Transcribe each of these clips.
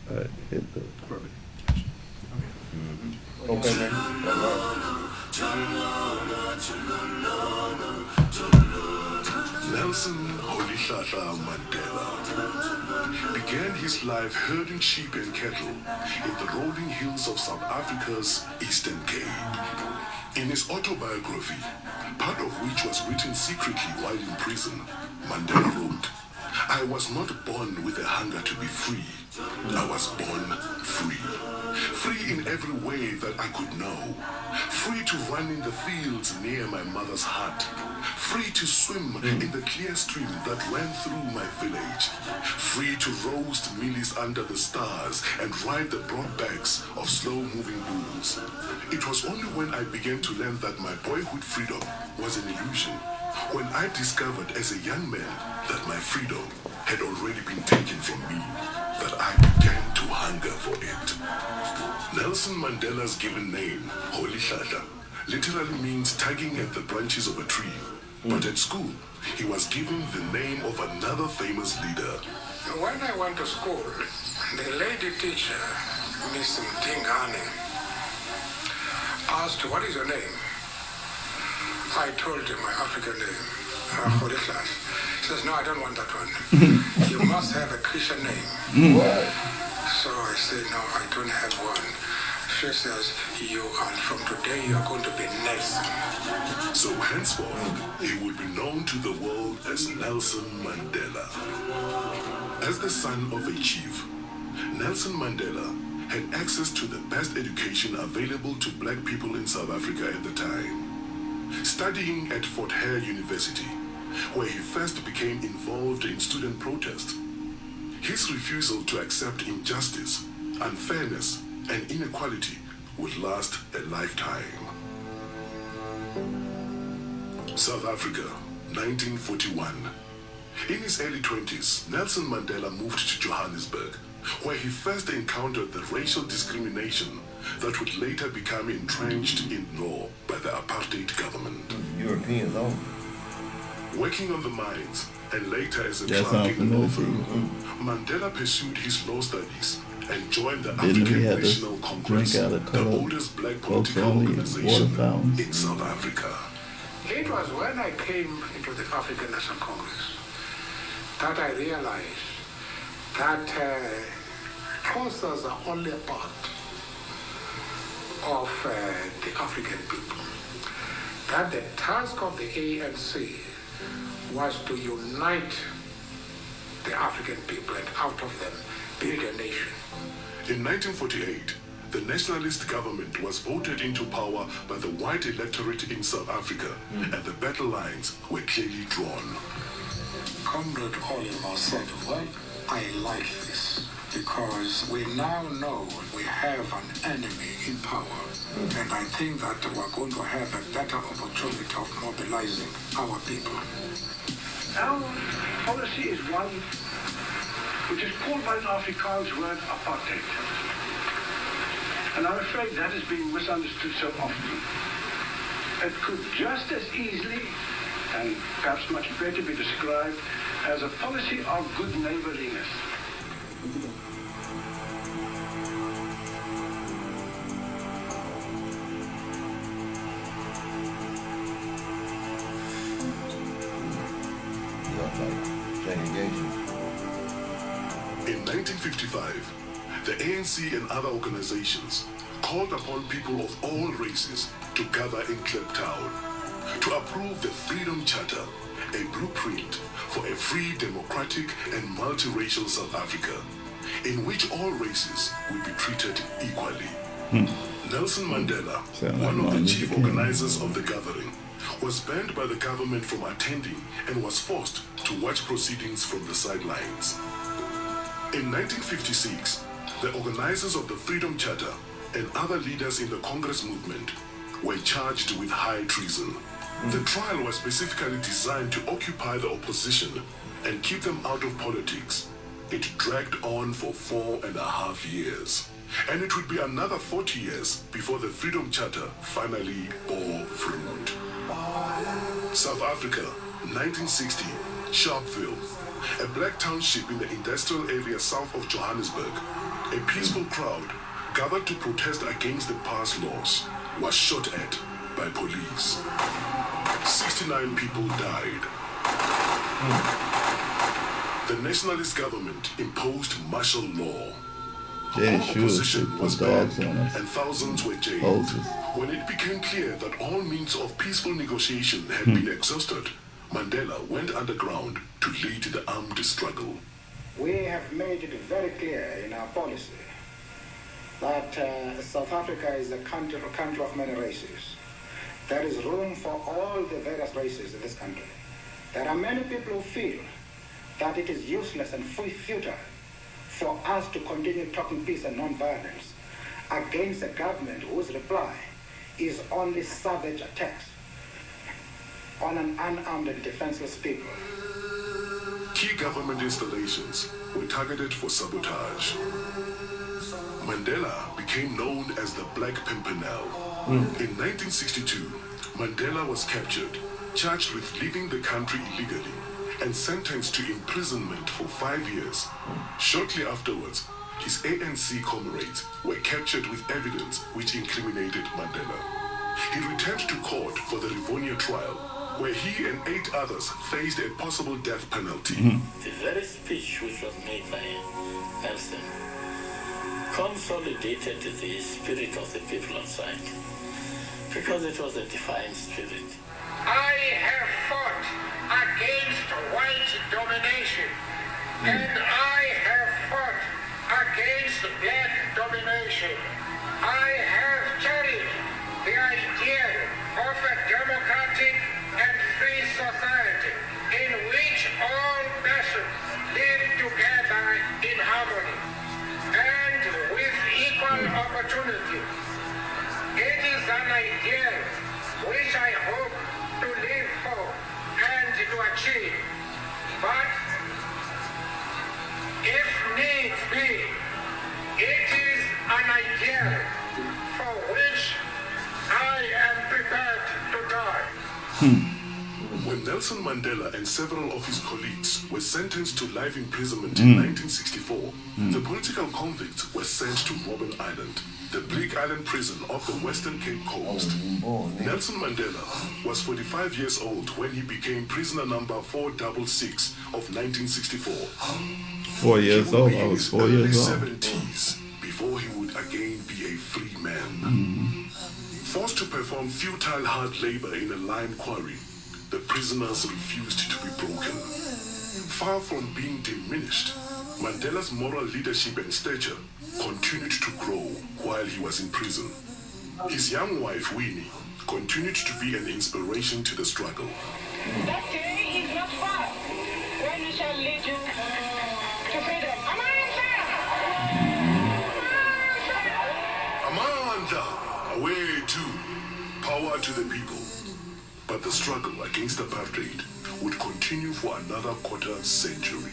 Hit the. Perfect. Okay, man. Nelson Rolihlahla Mandela began his life herding sheep and cattle in the rolling hills of South Africa's Eastern Cape. In his autobiography, part of which was written secretly while in prison, Mandela wrote, "I was not born with a hunger to be free. I was born free. Free in every way that I could know. Free to run in the fields near my mother's hut. Free to swim in the clear stream that ran through my village. Free to roast mealies under the stars and ride the broad backs of slow-moving bulls. It was only when I began to learn that my boyhood freedom was an illusion, when I discovered as a young man that my freedom had already been taken from me, that I began to hunger for it." Nelson Mandela's given name, Rolihlahla, literally means tugging at the branches of a tree. But at school, he was given the name of another famous leader. When I went to school, the lady teacher, Miss Mtingane, asked, "What is your name?" I told her my African name, Rolihlahla. She says, "No, I don't want that one. You must have a Christian name." So I said, "No, I don't have one." She says, "You are, from today, you're going to be Nelson." So henceforth, he would be known to the world as Nelson Mandela. As the son of a chief, Nelson Mandela had access to the best education available to black people in South Africa at the time. Studying at Fort Hare University, where he first became involved in student protest, his refusal to accept injustice, unfairness, and inequality would last a lifetime. South Africa, 1941. In his early 20s, Nelson Mandela moved to Johannesburg, where he first encountered the racial discrimination that would later become entrenched in law by the apartheid government. European law. Working on the mines and later as a That clerk sounds in a law familiar to firm, you. Mandela pursued his law studies and joined the Didn't we African have this National Congress, drink out of the colored oldest black folks political only organization water fountains? in South Africa. It was when I came into the African National Congress that I realized that Xhosas are only a part of the African people. That the task of the ANC was to unite the African people and out of them build a nation. In 1948, the nationalist government was voted into power by the white electorate in South Africa, and the battle lines were clearly drawn. Comrade Oliver said, "Well, I like this because we now know we have an enemy in power. And I think that we're going to have a better opportunity of mobilizing our people." Our policy is one which is called by the Afrikaans word apartheid. And I'm afraid that is being misunderstood so often. It could just as easily, and perhaps much better, be described as a policy of good neighborliness. In 1955, the ANC and other organizations called upon people of all races to gather in Kliptown to approve the Freedom Charter, a blueprint for a free, democratic, and multiracial South Africa, in which all races will be treated equally. Nelson Mandela, Sound like one of Martin the Luther chief King. organizers of the gathering, was banned by the government from attending and was forced to watch proceedings from the sidelines. In 1956, the organizers of the Freedom Charter and other leaders in the Congress movement were charged with high treason. The trial was specifically designed to occupy the opposition and keep them out of politics. It dragged on for 4.5 years. And it would be another 40 years before the Freedom Charter finally bore fruit. South Africa, 1960, Sharpeville, a black township in the industrial area south of Johannesburg, a peaceful crowd gathered to protest against the past laws was shot at by police. 69 people died. The nationalist government imposed martial law. All opposition was banned and thousands were jailed. When it became clear that all means of peaceful negotiation had been exhausted, Mandela went underground to lead the armed struggle. We have made it very clear in our policy that South Africa is a country of many races. There is room for all the various races in this country. There are many people who feel that it is useless and futile for us to continue talking peace and non-violence against a government whose reply is only savage attacks on an unarmed and defenseless people. Key government installations were targeted for sabotage. Mandela became known as the Black Pimpernel. In 1962, Mandela was captured, charged with leaving the country illegally, and sentenced to imprisonment for 5 years. Shortly afterwards, his ANC comrades were captured with evidence which incriminated Mandela. He returned to court for the Rivonia trial, where he and 8 others faced a possible death penalty. The very speech which was made by Nelson consolidated the spirit of the people outside, because it was a defiant spirit. I have fought against white domination, and I have fought against black domination. I have carried the idea of a democratic and free society in which all nations live together in harmony and with equal opportunity. It is an ideal which I hope to live for and to achieve. But if need be, it is an ideal for which I am prepared to die. When Nelson Mandela and several of his colleagues were sentenced to life imprisonment in 1964, the political convicts were sent to Robben Island, the Bleak Island prison off the Western Cape Coast. Nelson Mandela was 45 years old when he became prisoner number 466 of 1964. 4 years old, I was 4 years old. 70s before he would again be a free man. Forced to perform futile hard labor in a lime quarry, the prisoners refused to be broken. Far from being diminished, Mandela's moral leadership and stature continued to grow while he was in prison. His young wife, Winnie, continued to be an inspiration to the struggle. That day is not far when we shall lead you to freedom. Amanda, away to power to the people. But the struggle against apartheid would continue for another quarter century.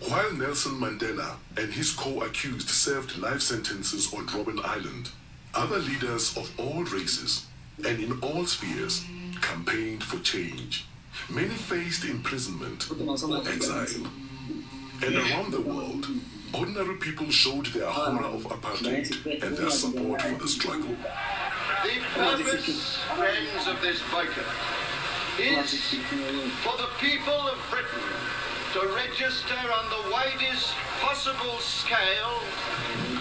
While Nelson Mandela and his co-accused served life sentences on Robben Island, other leaders of all races and in all spheres campaigned for change. Many faced imprisonment or exile. And around the world, ordinary people showed their horror of apartheid and their support for the struggle. The purpose, friends of this boycott, is for the people of Britain to register on the widest possible scale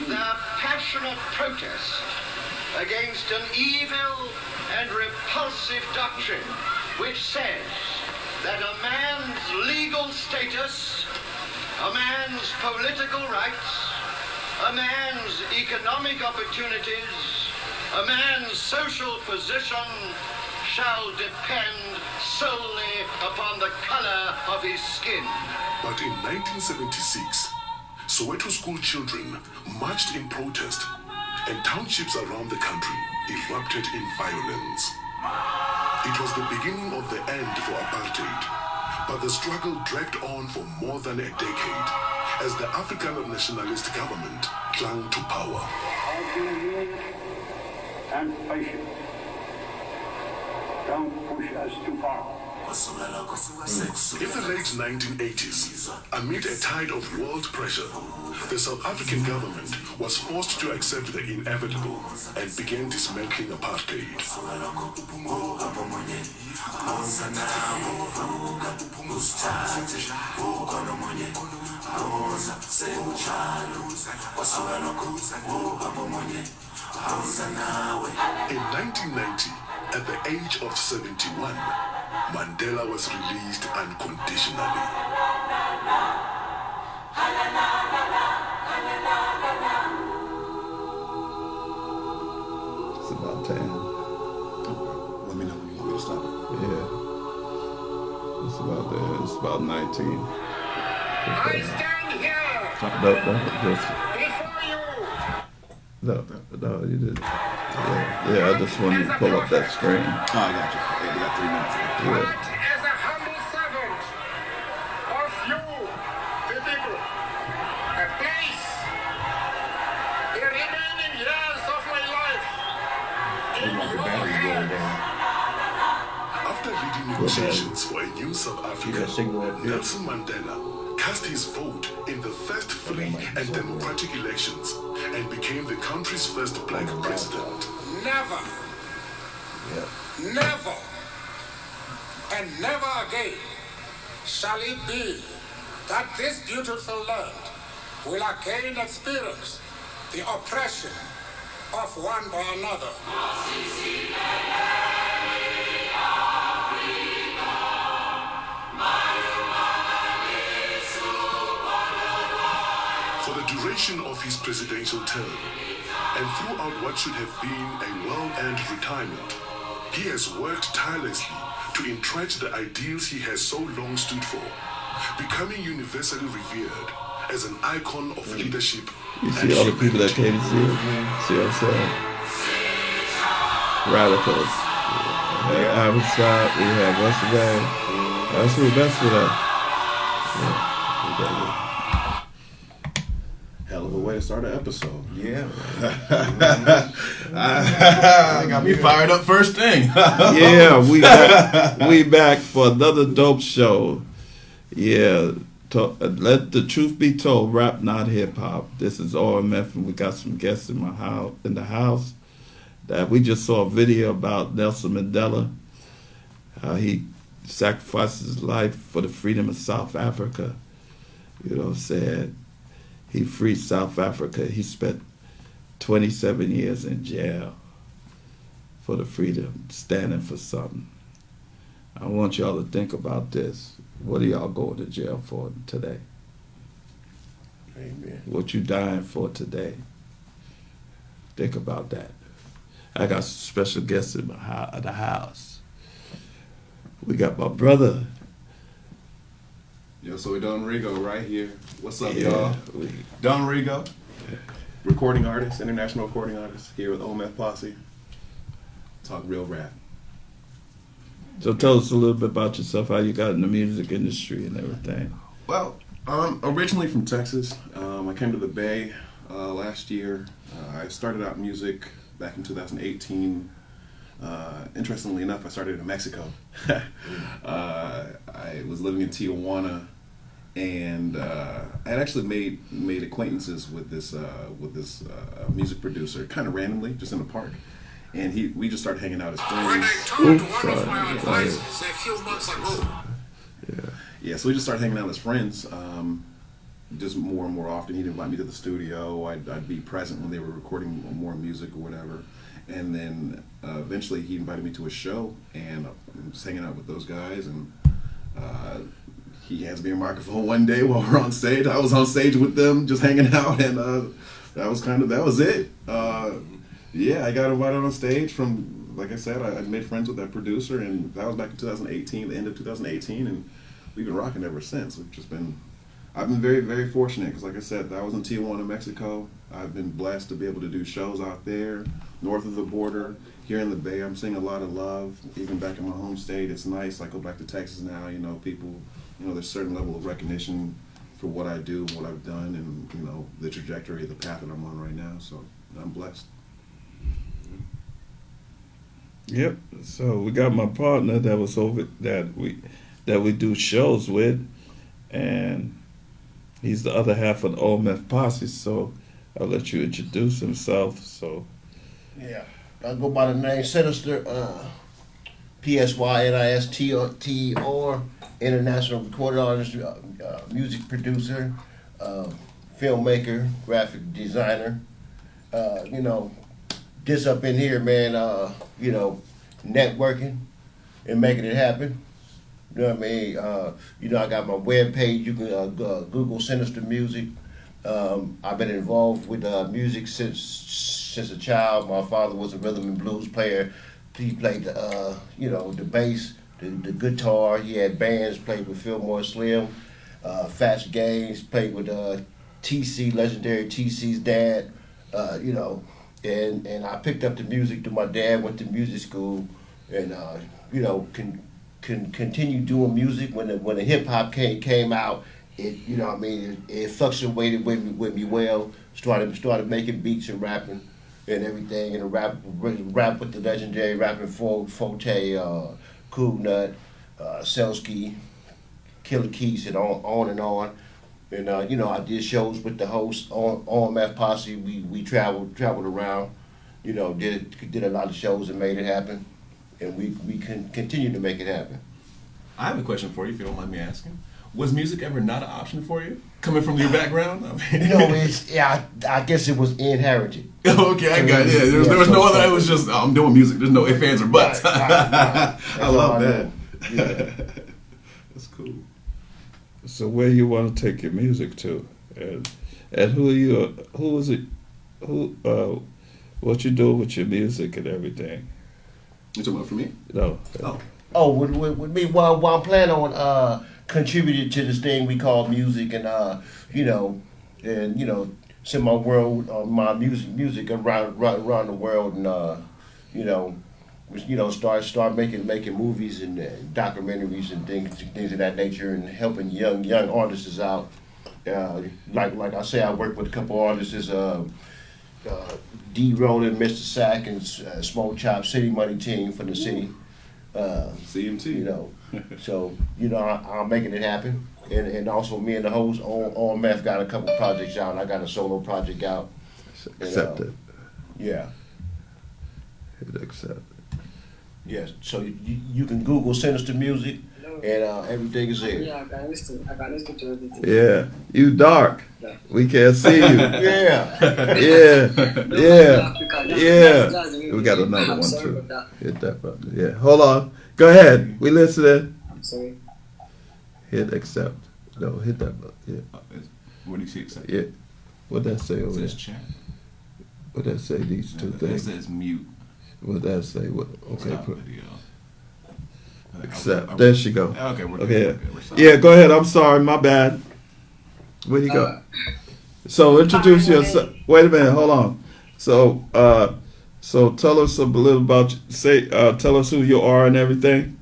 their passionate protest against an evil and repulsive doctrine which says that a man's legal status, a man's political rights, a man's economic opportunities, a man's social position shall depend solely upon the color of his skin. But in 1976, Soweto school children marched in protest, and townships around the country erupted in violence. It was the beginning of the end for apartheid, but the struggle dragged on for more than a decade as the African nationalist government clung to power. And patient. Don't push us too far. In the late 1980s, amid a tide of world pressure, the South African government was forced to accept the inevitable and began dismantling apartheid. In 1990, at the age of 71, Mandela was released unconditionally. It's about time. Let me know when you want me to stop it. Yeah. It's about there. It's about 19. I stand here Just, before you no, you did. Yeah, I just wanted to pull up that screen. Oh, I got you. Hey, we got 3 minutes left. Yeah. not as a humble servant of you, the people. A place, the remaining years of my life in your hands. After leading negotiations for a new South Africa, Nelson Mandela cast his vote in the first free and democratic elections and became the country's first black president. Never, never, and never again shall it be that this beautiful land will again experience the oppression of one by another. For the duration of his presidential term, and throughout what should have been a well-earned retirement, he has worked tirelessly to entrench the ideals he has so long stood for, becoming universally revered as an icon of leadership. You see all the people that came to see him? See what I'm saying? Radicals. We had Avocet, we had what's the name? That's who that's for that. Hell of a way to start an episode. Yeah. Got me fired up first thing. Yeah, we back for another dope show. Yeah, let the truth be told, rap not hip hop. This is OMF, and we got some guests in the house. That we just saw a video about Nelson Mandela, how he sacrificed his life for the freedom of South Africa. You know what I'm saying? He freed South Africa. He spent 27 years in jail for the freedom, standing for something. I want y'all to think about this. What are y'all going to jail for today? Amen. What you dying for today? Think about that. I got special guests in the house. We got my brother. Yo, so we Don Rigo right here. What's up, Yeah, y'all? Don Rigo, recording artist, international recording artist, here with OMF Posse. Talk real rap. So tell us a little bit about yourself, how you got in the music industry and everything. Well, I'm originally from Texas. I came to the Bay last year. I started out music back in 2018. Interestingly enough, I started in Mexico. I was living in Tijuana, and I had actually made acquaintances with this music producer kind of randomly, just in the park. And we just started hanging out as friends. When I told one of my advisors a few months ago, Yeah, so we just started hanging out as friends, just more and more often. He'd invite me to the studio. I'd be present when they were recording more music or whatever. And then eventually he invited me to a show, and I'm just hanging out with those guys. And he hands me a microphone one day while we're on stage. I was on stage with them, just hanging out, and that was it. Yeah, I got invited on stage from, like I said, I made friends with that producer, and that was back in 2018, the end of 2018, and we've been rocking ever since. I've been very, very fortunate, because like I said, I was in Tijuana, Mexico. I've been blessed to be able to do shows out there, north of the border. Here in the Bay, I'm seeing a lot of love. Even back in my home state, it's nice. I go back to Texas now, people, there's a certain level of recognition for what I do, what I've done, and, the trajectory, the path that I'm on right now. So I'm blessed. Yep. So we got my partner that was over that we do shows with, and he's the other half of the Old Meth Posse. So I'll let you introduce himself. So Yeah, I go by the name Sinister, PSYNISTR, international recorded artist, music producer, filmmaker, graphic designer. You know, this up in here, man. You know, networking and making it happen. You know what I mean? You know, I got my web page. You can Google Sinister Music. I've been involved with music since a child. My father was a rhythm and blues player. He played the you know, the bass, the guitar. He had bands. Played with Fillmore Slim, Fats Gaines. Played with TC, legendary TC's dad. You know, and I picked up the music through my dad. Went to music school, and you know, can continue doing music when the hip hop came out. It, you know what I mean, it fluctuated with me well. Started making beats and rapping and everything, and rap with the legendary rapping Forte, Cool Nut, Selsky, Killer Keys, and on and on. And you know, I did shows with the host on Meth Posse. We traveled around. You know, did a lot of shows and made it happen, and we can continue to make it happen. I have a question for you, if you don't mind me asking. Was music ever not an option for you, coming from your background? I mean, You know, it's I guess it was inherited. Okay, I got it. Yeah, there was no other. It was just I'm doing music. There's no ifs, ands, or buts. Right. I love that. Yeah. That's cool. so where you want to take your music to, and who are you? Who is it? Who? What you do with your music and everything? You talking about for me? No. Oh. Oh, with me, while I'm planning on contributing to this thing we call music, and you know, send my world, my music around the world, and you know, start making movies and documentaries and things of that nature, and helping young artists out. Like I say, I work with a couple artists. D. Rollin, Mr. Sack, and Smoke Chop City Money Team from the city. CMT. You know, so you know, I'm making it happen, and also me and the host on Meth got a couple projects out, and I got a solo project out. Accept it. Yeah. Hit accept. Yes. So you can Google Sinister Music, and everything is there. Yeah, I can listen to everything. Yeah, you dark. Yeah. We can't see you. Yeah. Yeah. Yeah. Yeah. That's We got another I'm one sorry too. about Hit that button. Yeah. Hold on. Go ahead. We listening. that. I'm sorry. Hit accept. No, hit that button. Yeah. What do you see? Accept? Yeah. What that say It over there? says chat. What that say? These two It things. says mute. What that say? What? Okay. Stop Put video. accept. There she go. Okay, we're Okay. good. We're solid. Yeah. Go ahead. I'm sorry. My bad. Where'd you go? So introduce yourself. Wait a minute. Hold on. So so tell us a little about tell us who you are and everything.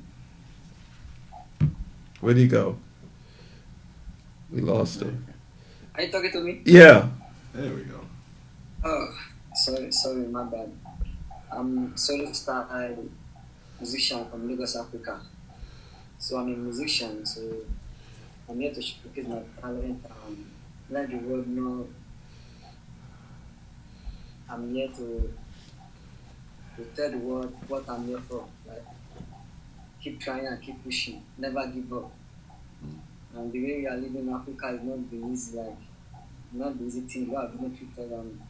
Where'd he go? We lost him. Are you talking to me? Yeah. There we go. Oh, sorry, my bad. I'm solo star musician from Lagos, Africa. So I'm a musician, so I'm here to showcase my talent and let the world know I'm here to tell the world what I'm here for. Like, keep trying and keep pushing, never give up. And the way we are living in Africa is not the easy, like, not the easy thing. We have been treated, and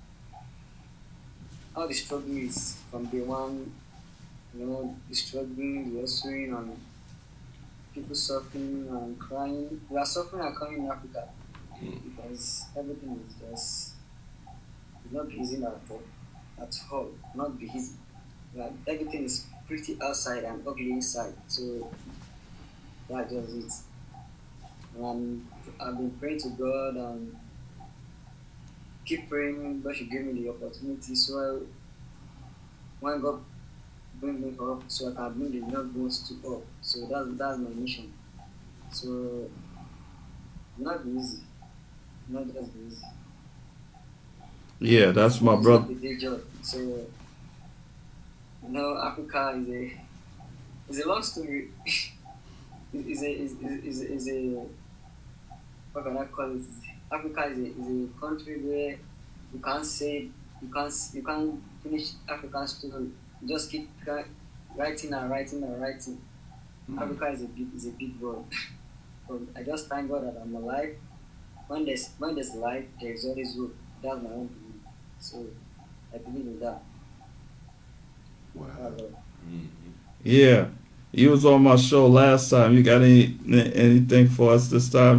how the struggle is from day one, you know, the struggling, the hustling, and people suffering and crying. We are suffering and crying in Africa because everything is just not easy at all, not be easy. Like, everything is pretty outside and ugly inside. So that's just it. And I've been praying to God and keep praying. God should give me the opportunity. So when God bring me up, so I can bring the young ones to up. So that's my mission. So not easy, not just easy. Yeah, that's my It's brother. not a day job. So Africa is a long story. is a what can I call it? Africa is a country where you can't finish African story. You just keep writing and writing and writing. Africa is a big world. So I just thank God that I'm alive. When there's life, there's always hope. That's my own belief. So I believe in that. Wow. Yeah. You was on my show last time. You got anything for us this time?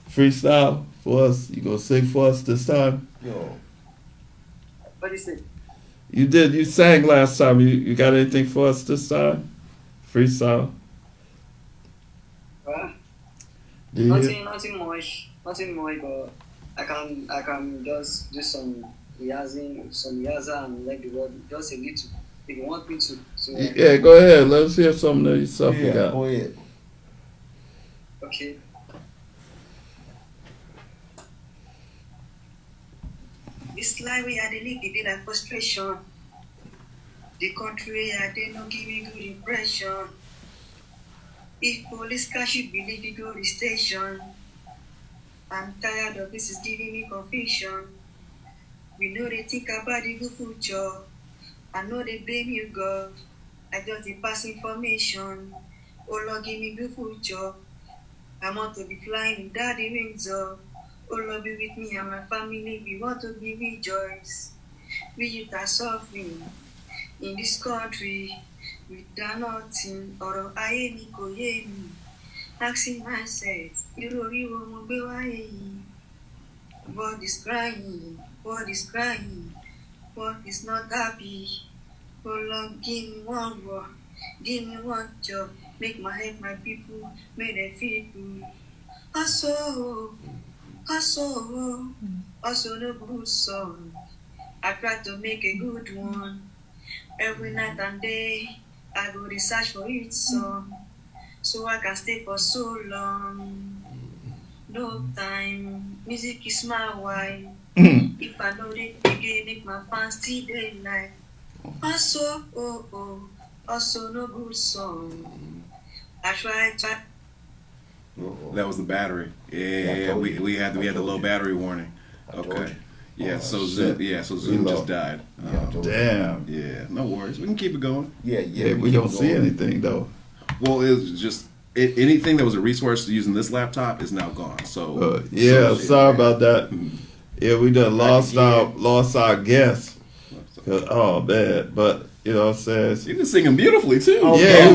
Freestyle for us? You gonna sing for us this time? Yo, What do you say? You did. You sang last time. You got anything for us this time? Freestyle. Do you hear? Nothing much, but I can just do some rehearsal and let the word just a little. If you want me to. So, Yeah, go ahead. Let's hear some of your stuff you yeah, got. go ahead. Okay. This life we had to live, the like frustration. The country I did not give me good impression. If police catch you, believe you go to station. I'm tired of this is giving me confusion. We know they think about the good future. I know they blame you, God. I just the pass information. Oh Lord, give me good future. I want to be flying without the wings up. Oh Lord, be with me and my family. We want to be rejoiced. We youth are suffering in this country. We done nothing. Or I mi ko ye mi. Asking myself, irori wo mo gbe wáyé yìí. God is crying. God is crying. God is not happy. Oh Lord, give me one word. Give me one job. Make my head, my people, make them feel good. Also, no good song. I try to make a good one. Every night and day, I go research for each song. So I can stay for so long. No time, music is my wife. If I know it again, make my fans see day night. Also, no good song. I try. That was the battery. Yeah, we had the low battery warning. Okay. Yeah, so Zoom just died. Damn. Yeah, no worries. We can keep it going. Yeah, we don't see anything though. Well, it's just anything that was a resource using this laptop is now gone. So sorry about that. Yeah, we done lost our guest. Oh man, but you know what I'm saying? You can sing them beautifully too. Yeah,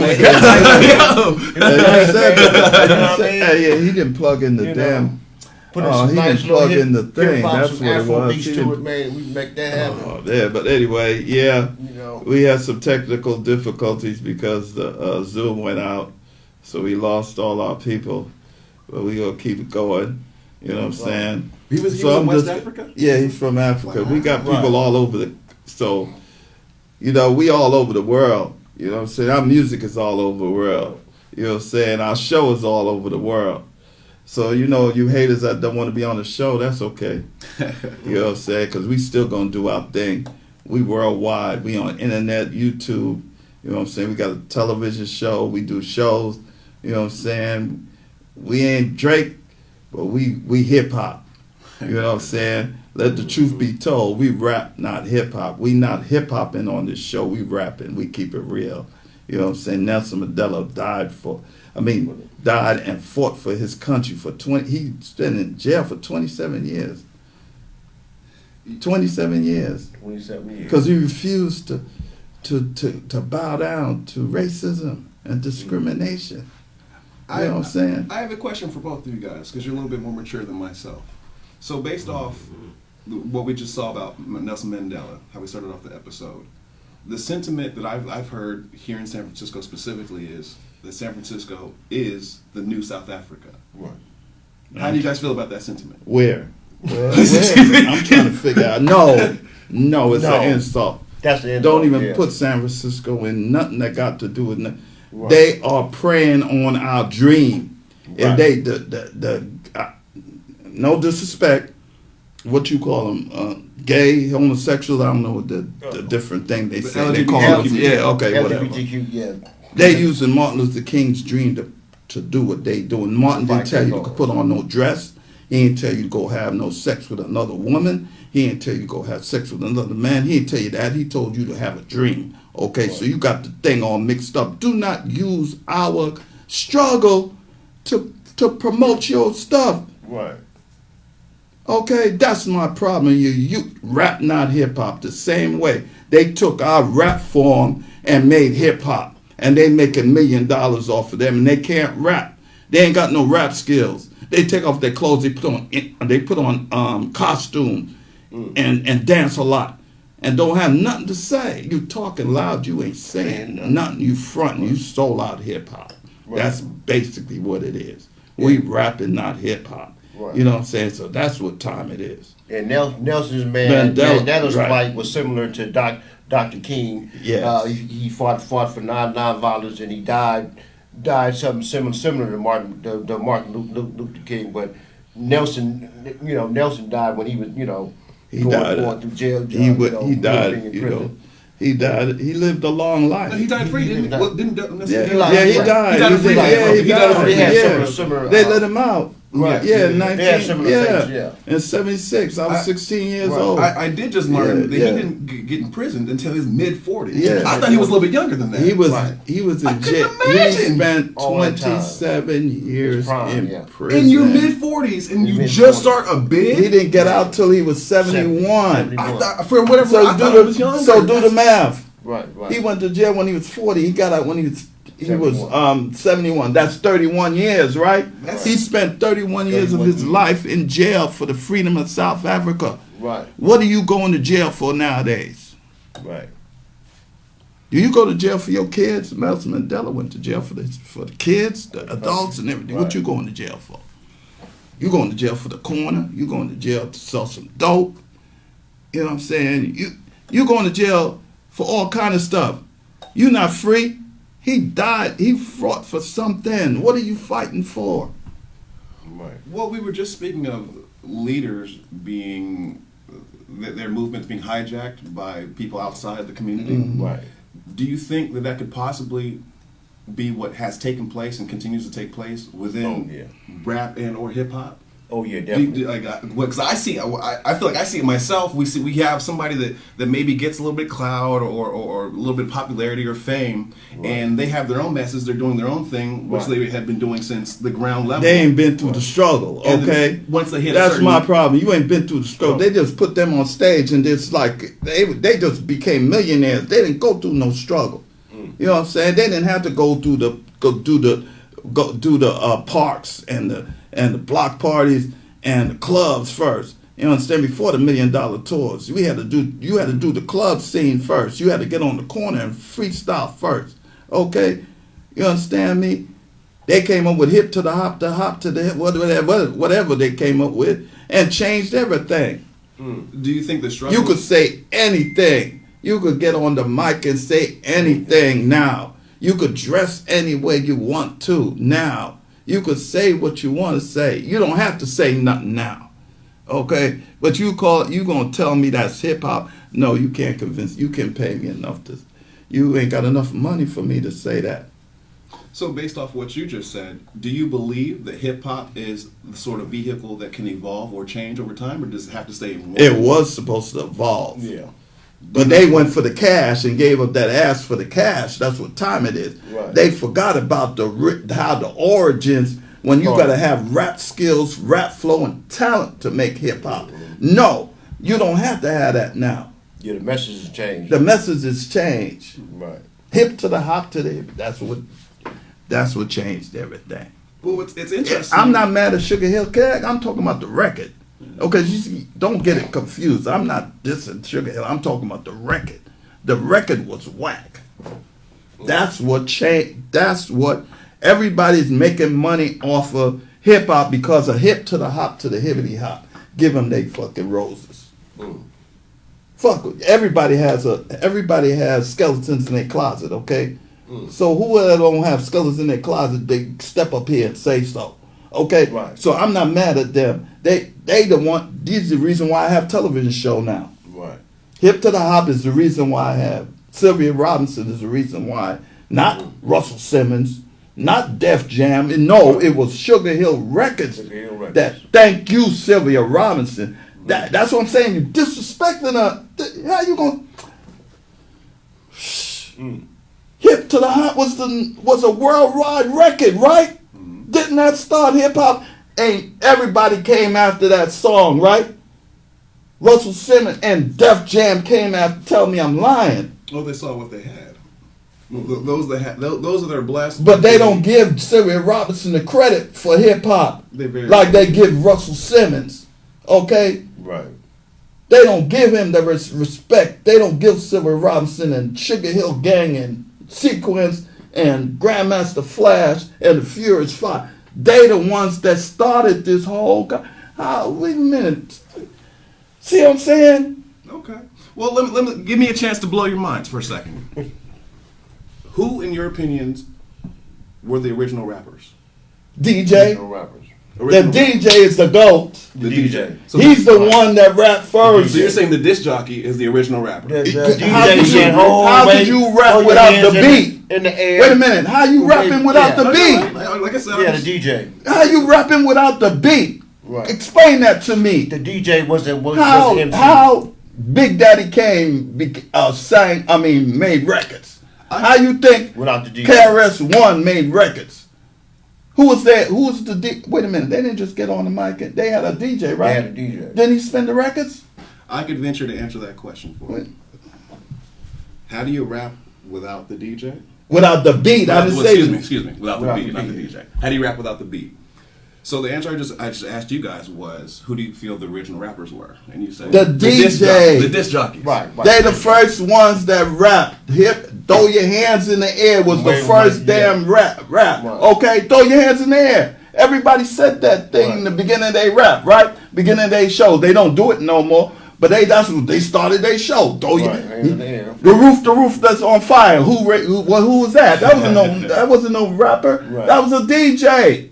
he didn't plug in the damn. He didn't plug in the thing. That's what it was. Beats to it, man. We make that happen. Oh, yeah, but anyway, we had some technical difficulties because the Zoom went out, so we lost all our people. But we gonna keep it going. You know what I'm saying? He was from West Africa? Yeah, he's from Africa. Wow. We got people all over so, you know, we all over the world. You know what I'm saying? Our music is all over the world. You know what I'm saying? Our show is all over the world. So, you know, you haters that don't want to be on the show, that's okay. You know what I'm saying? Because we still going to do our thing. We worldwide. We on internet, YouTube. You know what I'm saying? We got a television show. We do shows. You know what I'm saying? We ain't Drake, but we hip-hop. You know what I'm saying? Let the truth be told. We rap, not hip-hop. We not hip-hopping on this show. We rapping. We keep it real. You know what I'm saying? Nelson Mandela died and fought for his country for he's been in jail for 27 years. 27 years. 27 years. Because he refused to bow down to racism and discrimination. You know what I'm saying? I have a question for both of you guys, because you're a little bit more mature than myself. So based off what we just saw about Nelson Mandela, how we started off the episode, the sentiment that I've heard here in San Francisco specifically is that San Francisco is the new South Africa. Right. How do you guys feel about that sentiment? Where? I'm trying to figure out. No, it's an insult. That's the insult. Don't even put San Francisco in nothing that got to do with nothing. Right. They are preying on our dream. Right. And no disrespect what you call them, gay, homosexuals. I don't know what the different thing they say. They call them. Yeah, okay, whatever. LGBTQ, yeah. They using Martin Luther King's dream to do what they doing. Martin didn't tell you to put on no dress. He didn't tell you to go have no sex with another woman. He didn't tell you to go have sex with another man. He didn't tell you that. He told you to have a dream. Okay, so you got the thing all mixed up. Do not use our struggle to promote your stuff. Right. Okay, that's my problem. You rap, not hip hop, the same way. They took our rap form and made hip hop, and they making $1 million off of them, and they can't rap. They ain't got no rap skills. They take off their clothes, they put on costumes and dance a lot, and don't have nothing to say. You talking loud, you ain't saying nothing. You fronting, you sold out hip hop. Right. That's basically what it is. Yeah. We rapping, not hip hop. Right. You know what I'm saying? So that's what time it is. And Nelson's Mandela's fight was similar to Dr. King. Yeah, he fought for non-violence, and he died something similar to Martin Luther King. But Nelson died when he was going through jail. He died. He died. He lived a long life. No, he died free, didn't he? He died. He died free. They let him out. Right. Yeah, yeah. In 76, I was 16 years old. I did just learn that he didn't get imprisoned until his mid-40s. Yeah. I thought he was a little bit younger than that. He was in jail. He spent 27 years in prison. In your mid-40s, and you just start a bid? He didn't get out till he was 71. I thought he was younger. So do the math. Right. He went to jail when he was 40. He got out when he was 71. That's 31 years, right? He spent 31 years of his life in jail for the freedom of South Africa. Right. What are you going to jail for nowadays? Right. Do you go to jail for your kids? Nelson Mandela went to jail for the kids, the adults, and everything. Right. What you going to jail for? You going to jail for the corner? You going to jail to sell some dope? You know what I'm saying? You going to jail for all kind of stuff. You're not free. He died. He fought for something. What are you fighting for? Right. Well, we were just speaking of leaders being, their movements being hijacked by people outside the community. Mm-hmm. Right. Do you think that could possibly be what has taken place and continues to take place within rap and or hip hop? Oh yeah, definitely. Because I feel like I see it myself. We have somebody that maybe gets a little bit clout or a little bit of popularity or fame, and they have their own message. They're doing their own thing, which they have been doing since the ground level. They ain't been through the struggle, okay? Once they hit, that's my problem. You ain't been through the struggle. They just put them on stage and it's like they just became millionaires. They didn't go through no struggle. You know what I'm saying? They didn't have to go do the parks and the block parties and the clubs first. You understand? Before the $1 Million tours, you had to do the club scene first. You had to get on the corner and freestyle first. Okay, you understand me? They came up with hip to the hop to the hip, whatever they came up with, and changed everything. Do you think the struggle? You could say anything. You could get on the mic and say anything now. You could dress any way you want to now. You could say what you want to say. You don't have to say nothing now, okay? But you gonna tell me that's hip hop? No, you can't convince. You can't pay me enough to. You ain't got enough money for me to say that. So based off what you just said, do you believe that hip hop is the sort of vehicle that can evolve or change over time, or does it have to stay in one? It was supposed to evolve. Yeah. But they went for the cash and gave up that ass for the cash. That's what time it is. Right. They forgot about how the origins, when you got to have rap skills, rap flow, and talent to make hip hop. No, you don't have to have that now. Yeah, the message has changed. The message has changed. Right. Hip to the hop to the hip. That's what changed everything. Well, it's interesting. I'm not mad at Sugar Hill Gang. I'm talking about the record. Okay, you see, don't get it confused. I'm not dissing Sugar Hill. I'm talking about the record. The record was whack. That's what changed. That's what everybody's making money off of hip hop because of hip to the hop to the hippity hop. Give them they fucking roses. Fuck. Everybody has skeletons in their closet. Okay, so whoever don't have skeletons in their closet, they step up here and say so. Okay, Right. so I'm not mad at them. They the one. This is the reason why I have television show now. Right. Hip to the Hop is the reason why I have. Sylvia Robinson is the reason why. Not Russell Simmons, not Def Jam. And no, it was Sugar Hill Records. Sugar Hill Records. That thank you, Sylvia Robinson. That's what I'm saying. You disrespecting her. How you gonna? Hip to the Hop was a worldwide record, right? Didn't that start hip hop? And everybody came after that song, right? Russell Simmons and Def Jam came after. Tell me I'm lying. Oh, they saw what they had. Those are their blessed. But they don't give Sylvia Robinson the credit for hip hop like they give Russell Simmons. Okay? Right. They don't give him the respect. They don't give Sylvia Robinson and Sugar Hill Gang and Sequence and Grandmaster Flash and the Furious Five. They the ones that started this whole. Wait a minute. See what I'm saying? Okay. Well, let me give me a chance to blow your minds for a second. Who, in your opinions, were the original rappers? DJ. No rappers. The DJ is the GOAT. The DJ. So He's the one that rapped first. So you're saying the disc jockey is the original rapper? How could you rap without the beat? In the air. Wait a minute. How you rapping without the beat? Like I said, the DJ. How you rapping without the beat? Right. Explain that to me. The DJ was the MC. How Big Daddy Kane made records? How you think without the DJ? KRS-One made records? Who was that? Who was the DJ? Wait a minute. They didn't just get on the mic. They had a DJ, right? They had a DJ. Didn't he spin the records? I could venture to answer that question for you. How do you rap without the DJ? Without the beat. I didn't say. Excuse me. Without the beat, not the DJ. How do you rap without the beat? So the answer I just asked you guys was, who do you feel the original rappers were? And you said the DJ, the disc jockeys. Right. They the first ones that rapped. Hip, throw your hands in the air was the first damn rap. Right. Okay, throw your hands in the air. Everybody said that thing in the beginning of their rap, right? Beginning of their show. They don't do it no more. But that's what they started their show. The roof that's on fire. Who was that? That wasn't no rapper. Right. That was a DJ.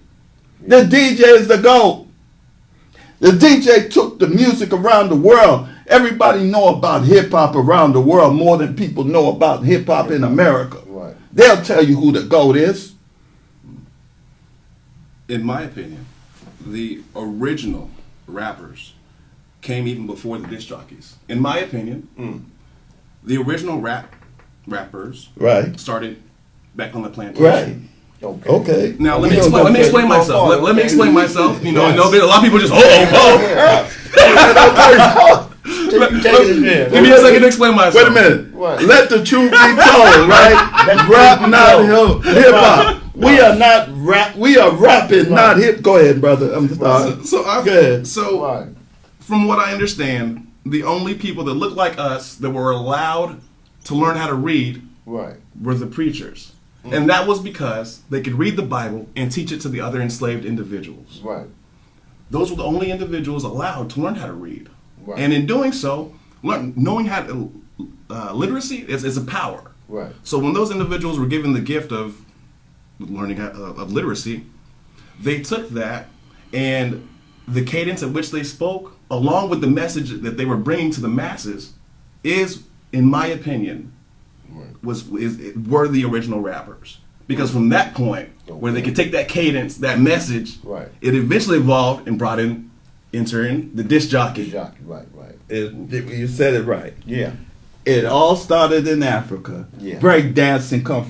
The DJ is the GOAT. The DJ took the music around the world. Everybody know about hip hop around the world more than people know about hip hop in America. Right. They'll tell you who the GOAT is. In my opinion, the original rappers came even before the disc jockeys. In my opinion, the original rappers started back on the plantation. Right. Okay. Now let me explain myself. Let me explain myself. You know, I know a lot of people just Give me a second to explain myself. Wait a minute. What? Let the truth be told, right? Rap, not hip hop. We are not rap. We are rapping, not hip. Go ahead, brother. I'm sorry. So from what I understand, the only people that look like us that were allowed to learn how to read were the preachers. And that was because they could read the Bible and teach it to the other enslaved individuals. Right. Those were the only individuals allowed to learn how to read. Right. And in doing so, knowing how to literacy is a power. Right. So when those individuals were given the gift of learning of literacy, they took that and the cadence at which they spoke, along with the message that they were bringing to the masses, is, in my opinion, were the original rappers. Because from that point, where they could take that cadence, that message, it eventually evolved and brought in, entering the disc jockey. Right. You said it right. Yeah. It all started in Africa. Yeah. Break dancing come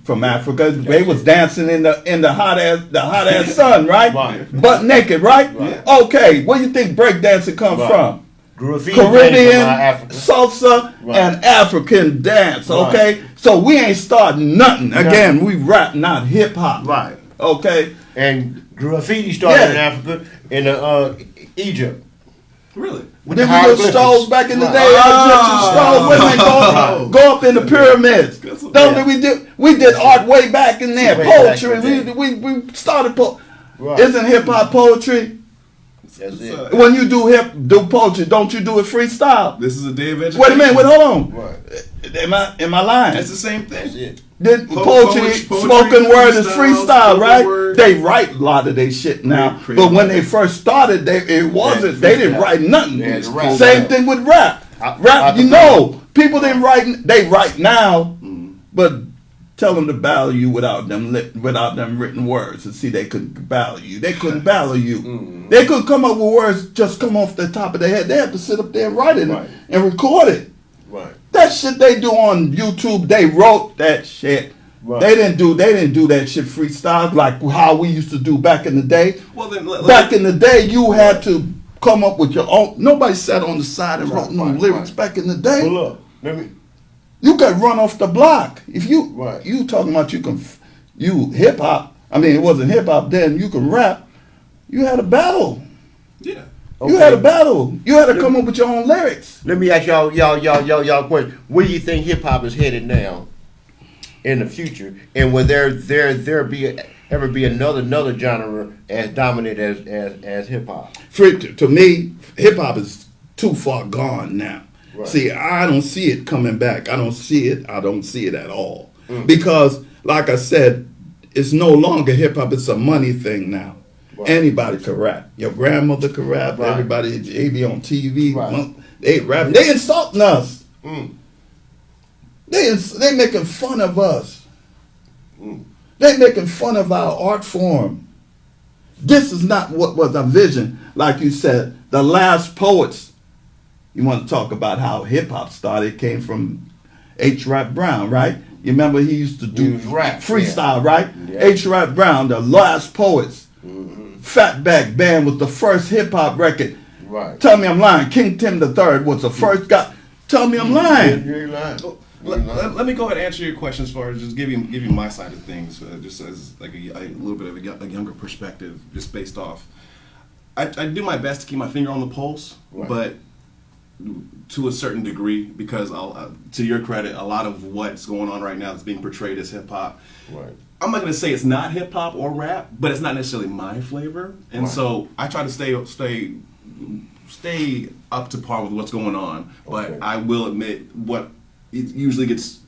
from Africa. They was dancing in the hot ass sun, right? Butt naked, right? Okay, where do you think break dancing come from? Caribbean, salsa, and African dance, okay? So we ain't starting nothing. Again, we rap, not hip hop. Right. Okay? And graffiti started in Africa, in Egypt. Really? Then we did stones back in the day. Go up in the pyramids. We did art way back in there. Poetry. We started Isn't hip hop poetry? That's it. When you do poetry, don't you do it freestyle? This is a day of education. Wait a minute, hold on. Right. Am I lying? It's the same thing. That's it. Then Poetry, spoken word is freestyle, spoken right? word. They write a lot of their shit now, but when they first started, it wasn't. They didn't write nothing. Yeah, the rap. Same thing with rap. Rap, you know, people didn't write. They write now, but tell them to battle you without them written words, and see they couldn't battle you. They couldn't battle you. They couldn't come up with words just come off the top of their head. They have to sit up there and write it and record it. Right. That shit they do on YouTube, they wrote that shit. Right. They didn't do that shit freestyle like how we used to do back in the day. Well, then, back in the day, you had to come up with your own. Nobody sat on the side and wrote no lyrics back in the day. Well, look, you could run off the block if you Right. you talking about you hip hop. I mean, it wasn't hip hop then. You can rap. You had a battle. Yeah. You had a battle. You had to come up with your own lyrics. Let me ask y'all a question. Where do you think hip hop is headed now in the future? And will there ever be another genre as dominant as hip hop? To me, hip hop is too far gone now. Right. See, I don't see it coming back. I don't see it at all. Because, like I said, it's no longer hip hop. It's a money thing now. Right. Anybody can rap. Your grandmother can rap. Right. Everybody, they be on TV. Right. They rap. They insulting us. They making fun of us. They making fun of our art form. This is not what was our vision. Like you said, the last poets. You want to talk about how hip hop started? It came from H. Rap Brown, right? You remember he used to do rap, freestyle, right? Yeah. H. Rap Brown, the last poets. Fatback Band was the first hip hop record. Right. Tell me I'm lying. King Tim III was the first guy. Tell me I'm lying. You ain't lying. Let me go ahead and answer your question as far as just give you my side of things, just as like a little bit of a younger perspective, just based off. I do my best to keep my finger on the pulse, but to a certain degree, because to your credit, a lot of what's going on right now is being portrayed as hip hop. Right. I'm not going to say it's not hip hop or rap, but it's not necessarily my flavor, and so I try to stay up to par with what's going on. But I will admit, what it usually gets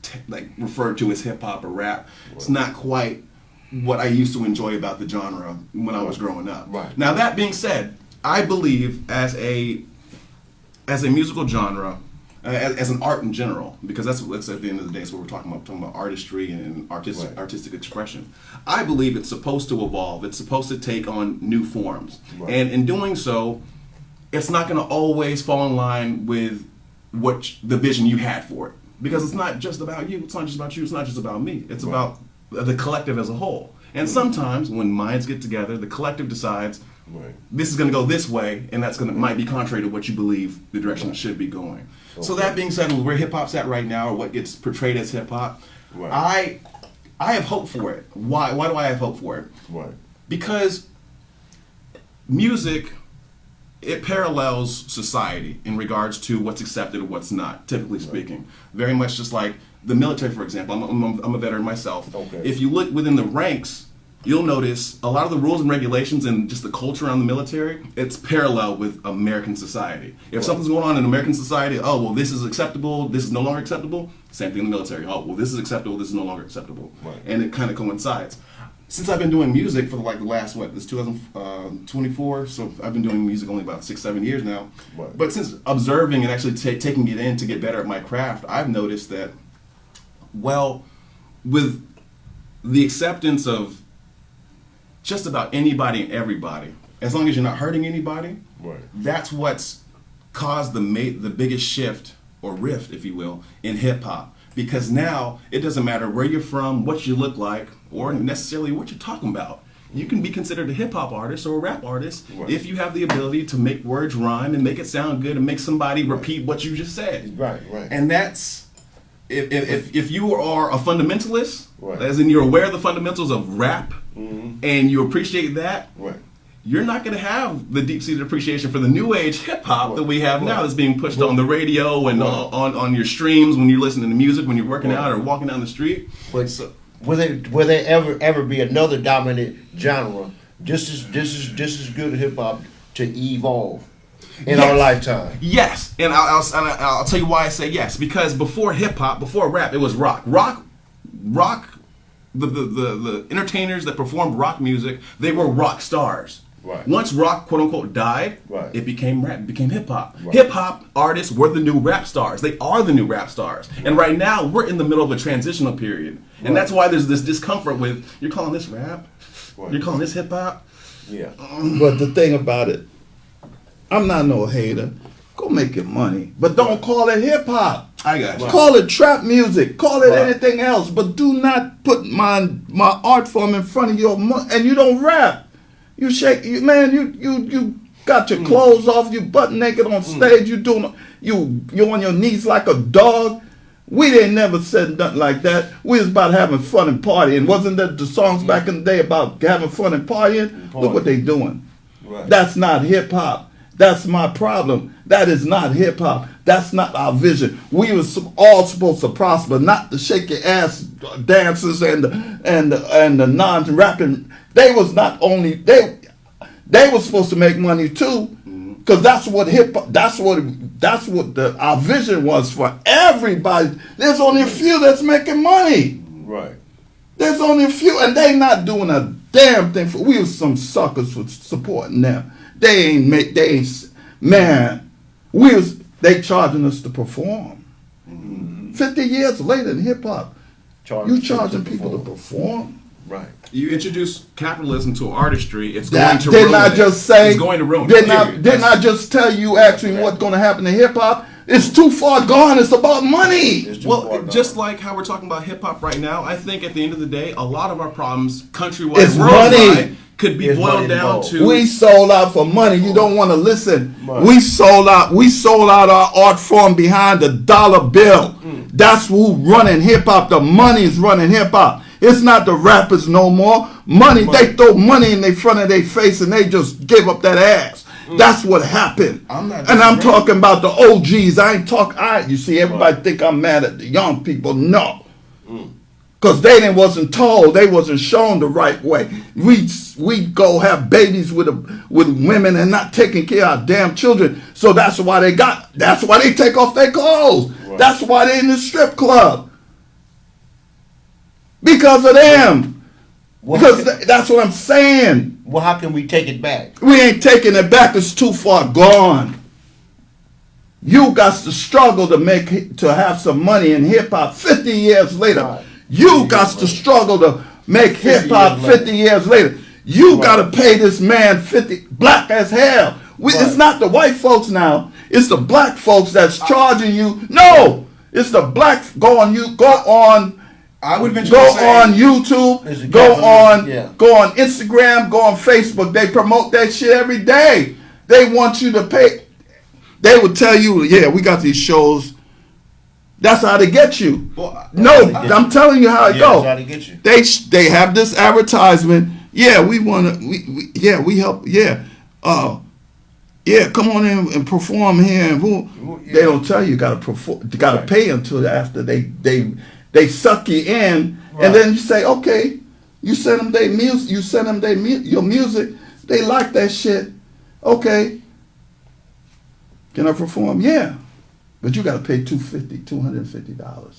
referred to as hip hop or rap, it's not quite what I used to enjoy about the genre when I was growing up. Right. Now that being said, I believe as a musical genre, as an art in general, because that's at the end of the day, it's what we're talking about artistry and artistic expression. I believe it's supposed to evolve. It's supposed to take on new forms, and in doing so, it's not going to always fall in line with what the vision you had for it, because it's not just about you. It's not just about you. It's not just about me. It's about the collective as a whole. And sometimes when minds get together, the collective decides. This is going to go this way, and that's might be contrary to what you believe the direction it should be going. So that being said, where hip hop's at right now, or what gets portrayed as hip hop, I have hope for it. Why do I have hope for it? Because music, it parallels society in regards to what's accepted and what's not, typically speaking. Very much just like the military, for example. I'm a veteran myself. If you look within the ranks, you'll notice a lot of the rules and regulations and just the culture around the military, it's parallel with American society. If something's going on in American society, oh, well, this is acceptable, this is no longer acceptable, same thing in the military. Oh, well, this is acceptable, this is no longer acceptable. And it kind of coincides. Since I've been doing music for the last, this 2024, so I've been doing music only about 6-7 years now. But since observing and actually taking it in to get better at my craft, I've noticed that, well, with the acceptance of just about anybody and everybody, as long as you're not hurting anybody, that's what's caused the biggest shift or rift, if you will, in hip hop. Because now it doesn't matter where you're from, what you look like, or necessarily what you're talking about. You can be considered a hip hop artist or a rap artist if you have the ability to make words rhyme and make it sound good and make somebody repeat what you just said. And that's if you are a fundamentalist, as in you're aware of the fundamentals of rap, and you appreciate that, you're not going to have the deep-seated appreciation for the new age hip-hop that we have now that's being pushed on the radio and on your streams when you're listening to music, when you're working out or walking down the street. Will there ever be another dominant genre just as good as hip-hop to evolve in our lifetime? Yes, and I'll tell you why I say yes. Because before hip hop, before rap, it was rock. Rock. The entertainers that performed rock music, they were rock stars. Right. Once rock, quote unquote, died, Right. it became rap, it became hip hop. Right. Hip hop artists were the new rap stars. They are the new rap stars. And right now, we're in the middle of a transitional period. And Right. that's why there's this discomfort with, you're calling this rap? Right. You're calling this hip hop? Yeah. But the thing about it, I'm not no hater. Go make your money, but don't call it hip hop. I got you. Call it trap music. Call it Right. anything else, but do not put my art form in front of your and you don't rap. You shake, you got your clothes off. You butt naked on stage. You on your knees like a dog. We didn't never said nothing like that. We was about having fun and partying. Wasn't that the songs back in the day about having fun and partying? Look what they doing. Right. That's not hip hop. That's my problem. That is not hip hop. That's not our vision. We was all supposed to prosper, not the shake your ass dancers and the non-rapping. They was not only they were supposed to make money too, because that's what hip hop. That's what our vision was for everybody. There's only a few that's making money. Right. There's only a few, and they not doing a damn thing. We was some suckers for supporting them. They charging us to perform. 50 years later in hip hop, you charging people to perform. Right. You introduce capitalism to artistry, it's going to ruin Didn't I it. just say? It's going to ruin Didn't it. I just tell you actually what's going to happen to hip hop? It's too far gone. It's about money. Well, just like how we're talking about hip hop right now, I think at the end of the day, a lot of our problems, countrywide, It's worldwide, money. could be It's boiled money down involved. to. We sold out for money. You don't want to listen. Right. We sold out our art form behind the dollar bill. That's who running hip hop. The money is running hip hop. It's not the rappers no more. Money. They throw money in front of their face and they just give up that ass. That's what happened. I'm talking about the OGs. I ain't talking. You see, everybody think I'm mad at the young people. No. Because they wasn't told, they wasn't shown the right way. We go have babies with women and not taking care of our damn children. So that's why they take off their clothes. Right. That's why they in the strip club. Because of them. That's what I'm saying. Well, how can we take it back? We ain't taking it back. It's too far gone. You got to struggle to have some money in hip hop 50 years later. Right. You got to struggle to make hip hop 50 years later. You got to pay this man 50, black as hell. It's not the white folks now. It's the black folks that's charging you. No, it's the black. Go on I would venture go to say, on YouTube. It's a Go capitalism, go on Instagram. Go on Facebook. They promote that shit every day. They want you to pay. They would tell you, yeah, we got these shows. That's how they get you. I'm telling you how it goes. That's how they get you. They have this advertisement. Yeah, we want to. We help. Yeah, come on in and perform here. They don't tell you got to perform. You got to pay until after they suck you in, and then you say, okay, you send them their music. You send them your music. They like that shit. Okay. Can I perform? Yeah. But you got to pay $250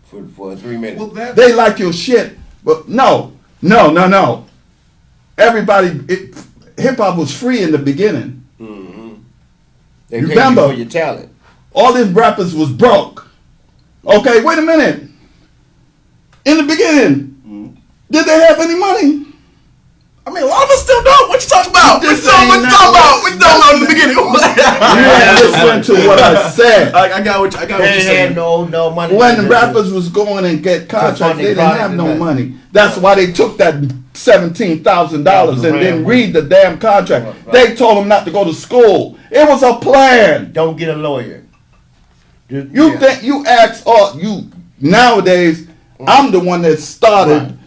for 3 minutes. well, that, They like your shit, but no. Everybody, hip hop was free in the beginning. They pay Remember- you for your talent. All these rappers was broke. Okay, wait a minute. In the beginning, did they have any money? I mean, a lot of us still don't. What you talking about? What you This talking ain't about? What you talking about in the beginning? You ain't listening to what I said. I got what They you're had saying. no money. When the rappers was going and get contracts, they didn't have no money. That's why they took that $17,000 and didn't read the damn contract. They told them not to go to school. It was a plan. Don't get a lawyer. You think you ask nowadays? I'm the one that started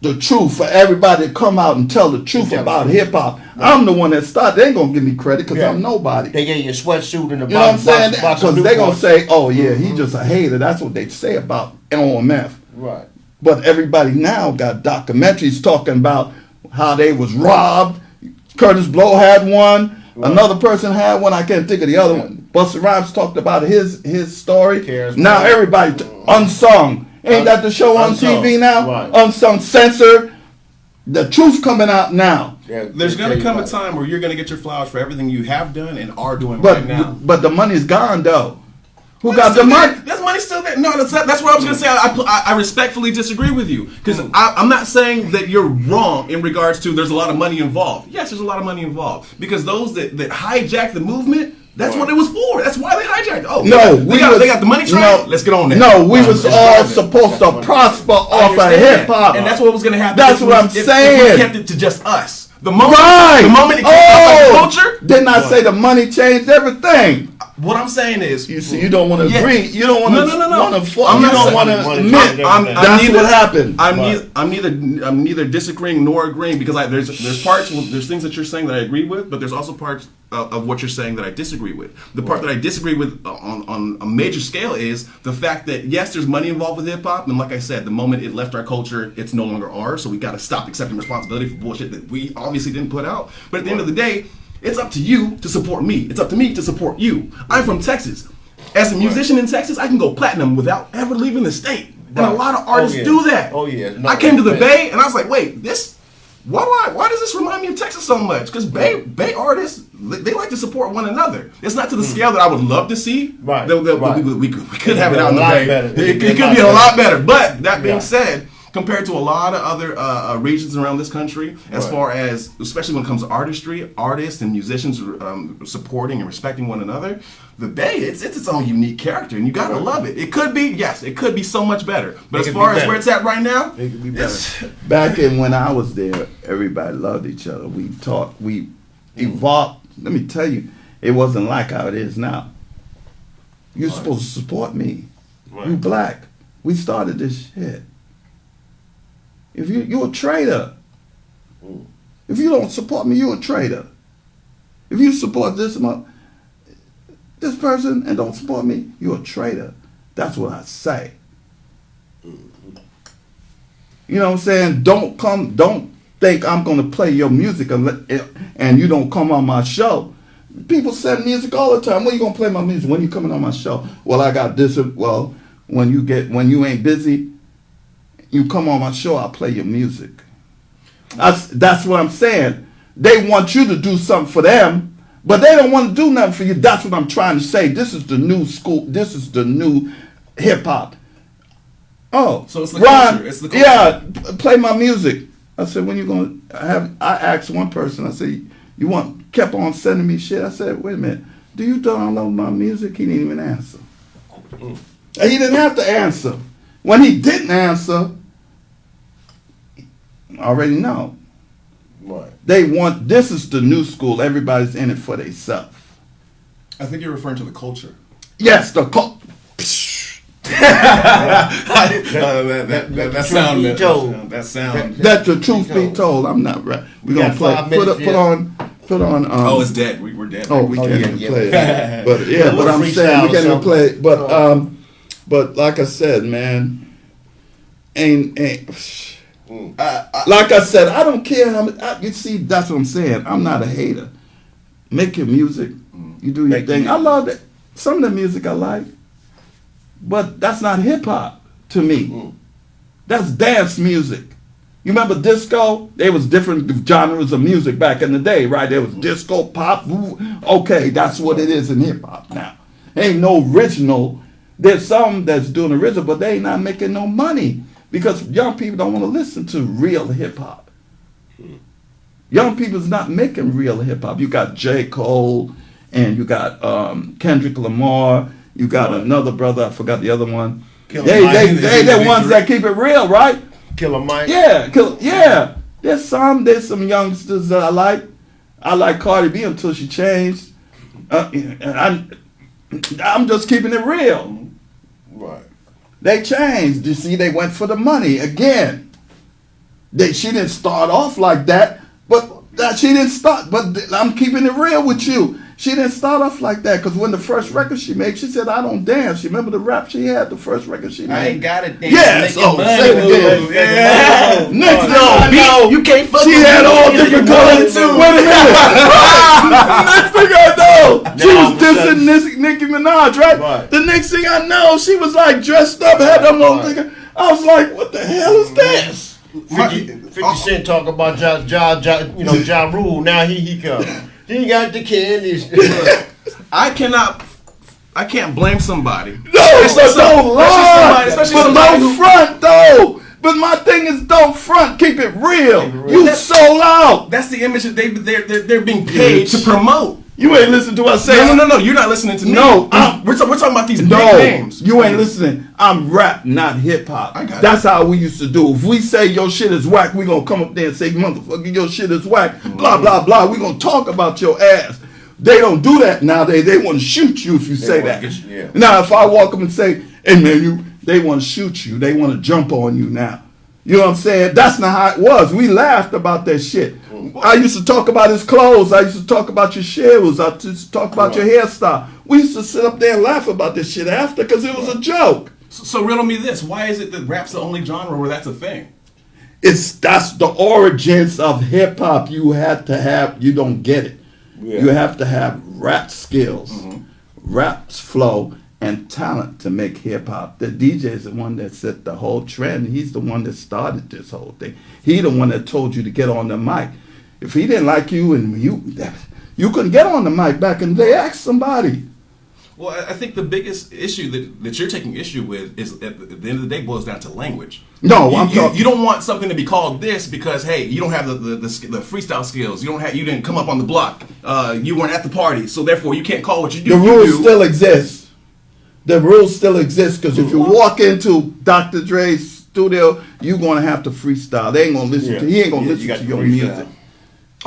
the truth for everybody to come out and tell the truth about hip hop. I'm the one that started. They ain't gonna give me credit because I'm nobody. They gave you a sweatsuit and a You know what I'm saying? box of Because they gonna Newports. say, "Oh yeah, he just a hater." That's what they say about OMF. Right. But everybody now got documentaries talking about how they was robbed, Curtis Blow had one. Another person had one. I can't think of the other one. Busta Rhymes talked about his story. Now everybody unsung. Ain't that the show on TV now? Right. Unsung, censored. The truth coming out now. There's going to come a time where you're going to get your flowers for everything you have done and are doing But right now. but the money's gone though. Who Money's got the still money? there. That's money still there. No, that's what I was going to say. I respectfully disagree with you because I'm not saying that you're wrong in regards to there's a lot of money involved. Yes, there's a lot of money involved because those that hijack the movement, that's what it was for. That's why they hijacked. Oh, No, they got the money train. No, let's get on that. No, we was all supposed to prosper off of hip hop, and that's what was going to happen. That's what I'm saying. If we kept it to just us. The moment, Right. the moment it came out of culture, didn't I say the money changed everything? what I'm saying is, You see, you don't want to Yeah. agree. You don't want to. No. You not don't saying- want to money admit. changed everything. That's neither- what happened. I'm neither disagreeing nor agreeing because there's parts, there's things that you're saying that I agree with, but there's also parts of what you're saying that I disagree with. The part that I disagree with on a major scale is the fact that yes, there's money involved with hip hop, and like I said, the moment it left our culture, it's no longer ours. So we got to stop accepting responsibility for bullshit that we obviously didn't put out. But at the end of the day, it's up to you to support me. It's up to me to support you. I'm from Texas. As a musician in Texas, I can go platinum without ever leaving the state. And a lot of artists do that. Oh yeah. No, I came to the Bay and I was like, wait, why does this remind me of Texas so much? Because Bay artists, they like to support one another. It's not to the scale that I would love to see. Right. We could have it out in the lot Bay. better. It could be a lot better. But that being said, compared to a lot of other regions around this country, as far as, especially when it comes to artistry, artists and musicians supporting and respecting one another, the Bay, it's its own unique character, and you gotta love it. It could be so much better. But as far as where it's at right now, It could be better. Back in when I was there, everybody loved each other. We talked. We evolved. Let me tell you, it wasn't like how it is now. You're supposed to support me. You black. We started this shit. If you're a traitor. If you don't support me, you're a traitor. If you support this person and don't support me, you're a traitor. That's what I say. You know what I'm saying? Don't think I'm going to play your music and you don't come on my show. People send music all the time. When you going to play my music? When you coming on my show? Well, I got this. Well, when you ain't busy, you come on my show, I'll play your music. That's what I'm saying. They want you to do something for them, but they don't want to do nothing for you. That's what I'm trying to say. This is the new school. This is the new hip hop. Oh, so it's the Ron, culture. It's the culture. Yeah, play my music. I said, when you gonna have? I asked one person. I said, kept on sending me shit. I said, wait a minute. Do you download my music? He didn't even answer. He didn't have to answer. When he didn't answer, I already know. Right. This is the new school. Everybody's in it for themselves. I think you're referring to the culture. Yes, the culture. That sound. That the truth be told, I'm not right. We're gonna play. Put on. Oh, it's dead. We're dead. Oh, we can't even play it. But Yeah, but I'm saying we freestyle can't even or play it. But like I said, man, ain't. Like I said, I don't care how much. You see, that's what I'm saying. I'm not a hater. Make your music. You do your thing. I love it. Some of the music I like, but that's not hip hop to me. That's dance music. You remember disco? There was different genres of music back in the day, right? There was disco, pop. Okay, that's what it is in hip hop now. Ain't no original. There's some that's doing original, but they ain't not making no money because young people don't want to listen to real hip hop. Young people's not making real hip hop. You got J. Cole and you got Kendrick Lamar. You got another brother, I forgot the other one. They the ones that keep it real, right? Killer Mike. Yeah. There's some youngsters that I like. I like Cardi B until she changed. I'm just keeping it real. Right. They changed. You see, they went for the money again. She didn't start off like that, but she didn't start. But I'm keeping it real with you. She didn't start off like that because when the first record she made, she said, "I don't dance." You remember the rap she had, the first record she made? I ain't got it. Yes. Oh, say it again. Yeah. Next thing No, you can't fuck she with had me. all different colors. Wait a minute. Next thing I know, she was dissing Nicki Minaj, right? The next thing I know, she was like dressed up, had them little nigga. I was like, what the hell is this? 50 Cent talk about Ja Rule. Now he come. He got the candies. I can't blame somebody. No, but don't lie. Especially But somebody don't front though. But my thing is, don't front. Keep it real. You sold out. That's the image that they're being paid to promote. You ain't listening to what I say. No. You're not listening to me. No, we're talking about these big names. You ain't listening. I'm rap, not hip hop. That's how we used to do. If we say your shit is whack, we gonna come up there and say, motherfucker, your shit is whack. Blah blah blah. We gonna talk about your ass. They don't do that nowadays. They want to shoot you if you say that. Now, if I walk up and say, "Hey man, they want to shoot you. They want to jump on you now." You know what I'm saying? That's not how it was. We laughed about that shit. I used to talk about his clothes. I used to talk about your shoes. I used to talk about your hairstyle. We used to sit up there and laugh about this shit after because it was a joke. So riddle me this. Why is it that rap's the only genre where that's a thing? That's the origins of hip hop. You don't get it. Yeah. You have to have rap skills, rap's flow, and talent to make hip hop. The DJ is the one that set the whole trend. He's the one that started this whole thing. He the one that told you to get on the mic. If he didn't like you and you couldn't get on the mic back in the day, ask somebody. Well, I think the biggest issue that you're taking issue with is at the end of the day boils down to language. No, you don't want something to be called this because hey, you don't have the freestyle skills. You didn't come up on the block. You weren't at the party, so therefore you can't call what you do. The rules still exist. The rules still exist because if you walk into Dr. Dre's studio, you're gonna have to freestyle. They ain't gonna listen to. He ain't gonna listen to your music.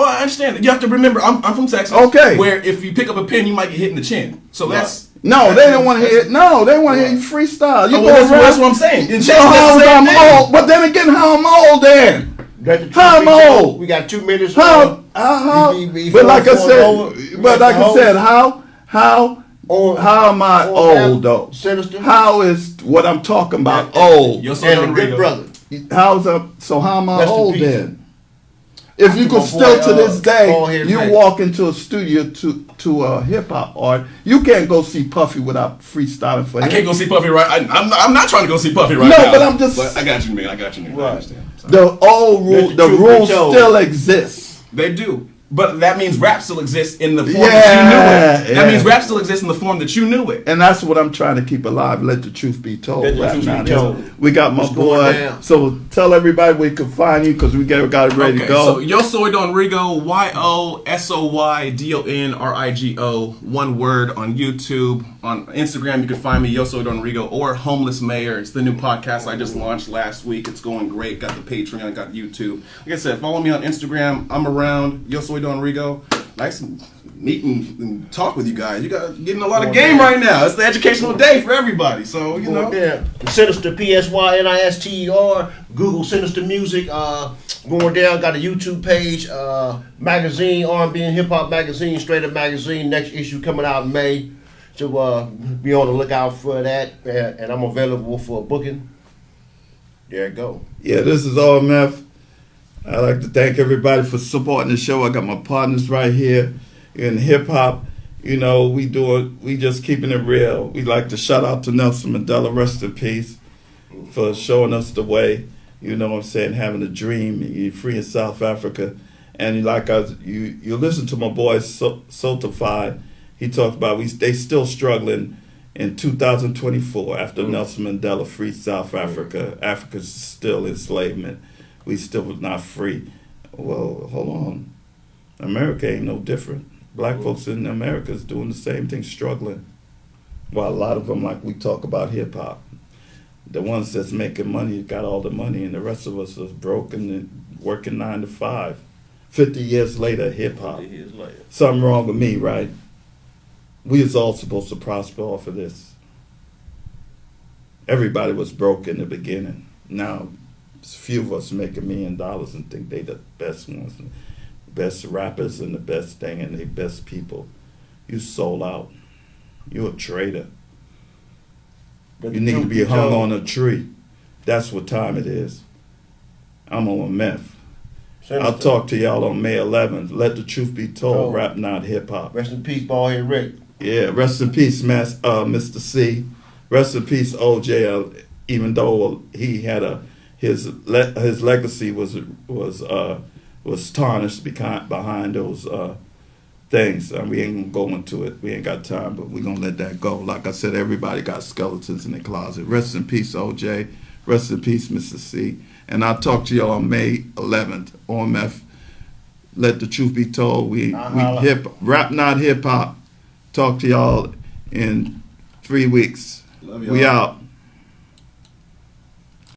Oh, I understand. You have to remember, I'm from Texas. Okay. Where if you pick up a pen, you might get hit in the chin. So that's no. They don't want to hear. No, they want to hear you freestyle. You that's what I'm saying. So I'm old, but then again, how I'm old then? How I'm old? We got 2 minutes. How? But like I said, how am I old though? Sinister. How is what I'm talking about old? You're and a good brother. So how am I old then? If you could still to this day, you walk into a studio to a hip hop art, you can't go see Puffy without freestyling for him. I can't go see Puffy right. I'm not trying to go see Puffy right now. No, but I'm just. But I got you, man. Right. I understand. The old rule, the rules still exist. They do. But that means rap still exists in the form that you knew it. That means rap still exists in the form that you knew it. And that's what I'm trying to keep alive. Let the truth be told. We got my boy. So tell everybody where you can find you because we got it ready to go. So Yo Soy Don Rigo, YOSOYDONRIGO, one word on YouTube. On Instagram, you can find me, Yo Soy Don Rigo, or Homeless Mayor. It's the new podcast I just launched last week. It's going great. Got the Patreon, got YouTube. Like I said, follow me on Instagram. I'm around, Yo Soy Don Rigo. Nice to meet and talk with you guys. You guys getting a lot of game right now. It's the educational day for everybody. So, you know. Sinister, PSYNISTER. Google Sinister Music. Going down, got a YouTube page. Magazine, R&B and Hip Hop Magazine, Straight Up Magazine. Next issue coming out in May. So be on the lookout for that. And I'm available for a booking. There you go. Yeah, this is RMF. I'd like to thank everybody for supporting the show. I got my partners right here in hip hop. You know, we just keeping it real. We like to shout out to Nelson Mandela, rest in peace, for showing us the way. You know what I'm saying, having a dream. You're free in South Africa. And you listen to my boy Soultified. He talked about they still struggling in 2024 after Nelson Mandela freed South Africa. Africa's still enslavement. We still not free. Well, hold on. America ain't no different. Black folks in America is doing the same thing, struggling. While a lot of them, like we talk about hip hop, the ones that's making money got all the money, and the rest of us is broken and working 9 to 5. 50 years later, hip hop. Something wrong with me, right? We is all supposed to prosper off of this. Everybody was broke in the beginning. Now, a few of us make $1 million and think they the best ones, best rappers and the best thing and the best people. You sold out. You're a traitor. But You the need to truth be hung told, on a tree. That's what time it is. I'm on meth. I'll Sinister. talk to y'all on May 11th. Let the truth be told. Oh. Rap, not hip hop. Rest in peace, Ballhead Rick. Yeah, rest in peace, Mr. C. Rest in peace, OJ. Even though he had his legacy was tarnished behind those things. We ain't gonna go into it. We ain't got time, but we're gonna let that go. Like I said, everybody got skeletons in their closet. Rest in peace, OJ. Rest in peace, Mr. C. And I'll talk to y'all on May 11th. OMF. Let the truth be told. We rap, not hip hop. Talk to y'all in 3 weeks. Love y'all. We out.